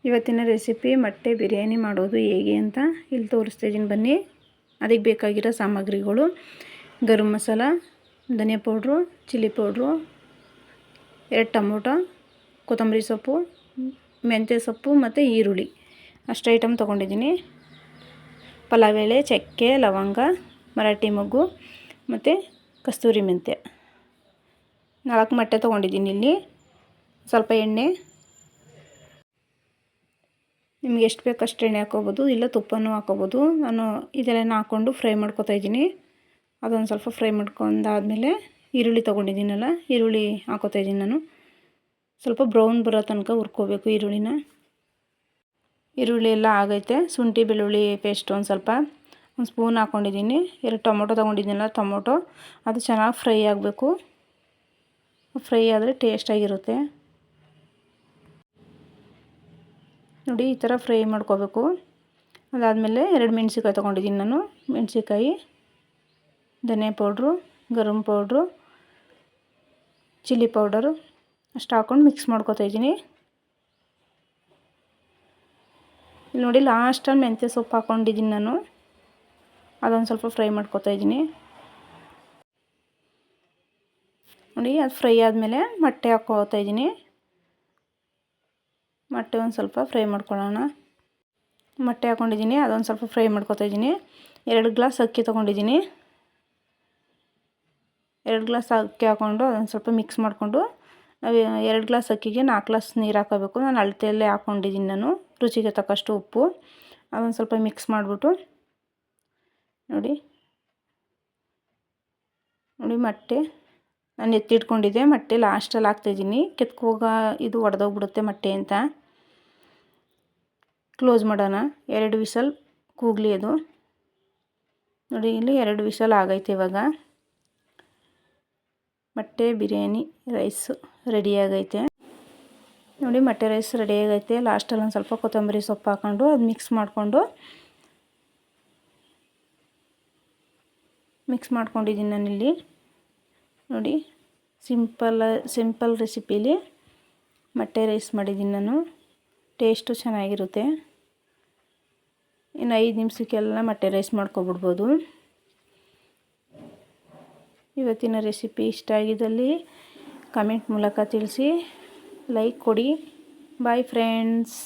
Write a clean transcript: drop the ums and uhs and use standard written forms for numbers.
ಇವತ್ತಿನ ರೆಸಿಪಿ ಮೊಟ್ಟೆ ಬಿರಿಯಾನಿ ಮಾಡೋದು ಹೇಗೆ ಅಂತ ಇಲ್ಲಿ ತೋರಿಸ್ತಾ ಇದ್ದೀನಿ ಬನ್ನಿ. ಅದಕ್ಕೆ ಬೇಕಾಗಿರೋ ಸಾಮಗ್ರಿಗಳು: ಗರಂ ಮಸಾಲ, ಧನಿಯಾ ಪೌಡ್ರು, ಚಿಲ್ಲಿ ಪೌಡ್ರು, 2 ಟೊಮೊಟೊ, ಕೊತ್ತಂಬರಿ ಸೊಪ್ಪು, ಮೆಂತ್ಯ ಸೊಪ್ಪು ಮತ್ತು ಈರುಳ್ಳಿ ಅಷ್ಟು ಐಟಮ್ ತೊಗೊಂಡಿದ್ದೀನಿ. ಪಲಾವ್ ಎಲೆ, ಚಕ್ಕೆ, ಲವಂಗ, ಮರಾಠಿ ಮೊಗ್ಗು ಮತ್ತು ಕಸ್ತೂರಿ ಮೆಂತ್ಯ. 4 ಮೊಟ್ಟೆ ತೊಗೊಂಡಿದ್ದೀನಿ. ಇಲ್ಲಿ ಸ್ವಲ್ಪ ಎಣ್ಣೆ, ನಿಮ್ಗೆ ಎಷ್ಟು ಬೇಕು ಅಷ್ಟು ಎಣ್ಣೆ ಹಾಕ್ಕೋಬೋದು, ಇಲ್ಲ ತುಪ್ಪನೂ ಹಾಕ್ಕೋಬೋದು. ನಾನು ಇದೆಲ್ಲ ಹಾಕ್ಕೊಂಡು ಫ್ರೈ ಮಾಡ್ಕೊತಾ ಇದ್ದೀನಿ. ಅದೊಂದು ಸ್ವಲ್ಪ ಫ್ರೈ ಮಾಡ್ಕೊಂಡಾದಮೇಲೆ ಈರುಳ್ಳಿ ತೊಗೊಂಡಿದ್ದೀನಲ್ಲ, ಈರುಳ್ಳಿ ಹಾಕ್ಕೋತಾ ಇದ್ದೀನಿ. ನಾನು ಸ್ವಲ್ಪ ಬ್ರೌನ್ ಬರೋ ತನಕ ಹುರ್ಕೋಬೇಕು ಈರುಳ್ಳಿನ. ಈರುಳ್ಳಿ ಎಲ್ಲ ಆಗೈತೆ. ಶುಂಠಿ ಬೆಳ್ಳುಳ್ಳಿ ಪೇಸ್ಟ್ ಒಂದು ಸ್ಪೂನ್ ಹಾಕ್ಕೊಂಡಿದ್ದೀನಿ. 2 ಟೊಮೊಟೊ ತೊಗೊಂಡಿದ್ದೀನಲ್ಲ, ಟೊಮೊಟೊ ಅದು ಚೆನ್ನಾಗಿ ಫ್ರೈ ಆಗಬೇಕು. ಫ್ರೈ ಆದರೆ ಟೇಸ್ಟಾಗಿರುತ್ತೆ ನೋಡಿ. ಈ ಥರ ಫ್ರೈ ಮಾಡ್ಕೋಬೇಕು. ಅದಾದಮೇಲೆ 2 ಮೆಣಸಿನ್ಕಾಯಿ ತೊಗೊಂಡಿದ್ದೀನಿ ನಾನು. ಮೆಣಸಿನ್ಕಾಯಿ, ಧನಿಯಾ ಪೌಡ್ರು, ಗರಂ ಪೌಡ್ರು, ಚಿಲ್ಲಿ ಪೌಡರು ಅಷ್ಟು ಹಾಕ್ಕೊಂಡು ಮಿಕ್ಸ್ ಮಾಡ್ಕೊತಾ ಇದ್ದೀನಿ. ಇಲ್ಲಿ ನೋಡಿ, ಲಾಸ್ಟಲ್ಲಿ ಮೆಂತ್ಯ ಸೊಪ್ಪು ಹಾಕ್ಕೊಂಡಿದ್ದೀನಿ ನಾನು. ಅದೊಂದು ಸ್ವಲ್ಪ ಫ್ರೈ ಮಾಡ್ಕೊತಾ ಇದ್ದೀನಿ ನೋಡಿ. ಅದು ಫ್ರೈ ಆದಮೇಲೆ ಮೊಟ್ಟೆ ಹಾಕ್ಕೋತಾ ಇದ್ದೀನಿ. ಮೊಟ್ಟೆ ಒಂದು ಸ್ವಲ್ಪ ಫ್ರೈ ಮಾಡ್ಕೊಳ್ಳೋಣ. ಮೊಟ್ಟೆ ಹಾಕ್ಕೊಂಡಿದ್ದೀನಿ, ಅದೊಂದು ಸ್ವಲ್ಪ ಫ್ರೈ ಮಾಡ್ಕೊತಾ ಇದ್ದೀನಿ. 2 ಗ್ಲಾಸ್ ಅಕ್ಕಿ ತೊಗೊಂಡಿದ್ದೀನಿ. 2 ಗ್ಲಾಸ್ ಅಕ್ಕಿ ಹಾಕ್ಕೊಂಡು ಅದೊಂದು ಸ್ವಲ್ಪ ಮಿಕ್ಸ್ ಮಾಡಿಕೊಂಡು, ನಾವು 2 ಗ್ಲಾಸ್ ಅಕ್ಕಿಗೆ 4 ಗ್ಲಾಸ್ ನೀರು ಹಾಕೋಬೇಕು. ನಾನು ಅಳತೆಯಲ್ಲೇ ಹಾಕ್ಕೊಂಡಿದ್ದೀನಿ. ನಾನು ರುಚಿಗೆ ತಕ್ಕಷ್ಟು ಉಪ್ಪು, ಅದೊಂದು ಸ್ವಲ್ಪ ಮಿಕ್ಸ್ ಮಾಡಿಬಿಟ್ಟು ನೋಡಿ. ಮೊಟ್ಟೆ ನಾನು ಎತ್ತಿಟ್ಕೊಂಡಿದ್ದೆ. ಮೊಟ್ಟೆ ಲಾಸ್ಟಲ್ಲಿ ಹಾಕ್ತಾಯಿದ್ದೀನಿ. ಕೆತ್ಕೋಗ ಇದು ಒಡೆದೋಗ್ಬಿಡುತ್ತೆ ಮೊಟ್ಟೆ ಅಂತ. ಕ್ಲೋಸ್ ಮಾಡೋಣ. 2 ವಿಸಲ್ ಕೂಗಲಿ ಅದು ನೋಡಿ. ಇಲ್ಲಿ 2 ವಿಸಲ್ ಆಗೈತೆ. ಇವಾಗ ಮೊಟ್ಟೆ ಬಿರಿಯಾನಿ ರೈಸು ರೆಡಿಯಾಗೈತೆ ನೋಡಿ. ಮೊಟ್ಟೆ ರೈಸ್ ರೆಡಿಯಾಗೈತೆ. ಲಾಸ್ಟಲ್ಲಿ ಒಂದು ಸ್ವಲ್ಪ ಕೊತ್ತಂಬರಿ ಸೊಪ್ಪು ಹಾಕ್ಕೊಂಡು ಅದು ಮಿಕ್ಸ್ ಮಾಡ್ಕೊಂಡಿದ್ದೀನಿ ನಾನಿಲ್ಲಿ ನೋಡಿ. ಸಿಂಪಲ್ ರೆಸಿಪಿಲಿ ಮೊಟ್ಟೆ ರೈಸ್ ಮಾಡಿದ್ದೀನಿ ನಾನು. ಟೇಸ್ಟು ಚೆನ್ನಾಗಿರುತ್ತೆ. ಇನ್ನು 5 ನಿಮಿಷಕ್ಕೆಲ್ಲ ಮೊಟ್ಟೆ ರೈಸ್ ಮಾಡ್ಕೊಬಿಡ್ಬೋದು. ಇವತ್ತಿನ ರೆಸಿಪಿ ಇಷ್ಟ ಆಗಿದ್ದಲ್ಲಿ ಕಮೆಂಟ್ ಮೂಲಕ ತಿಳಿಸಿ, ಲೈಕ್ ಕೊಡಿ. Bye friends.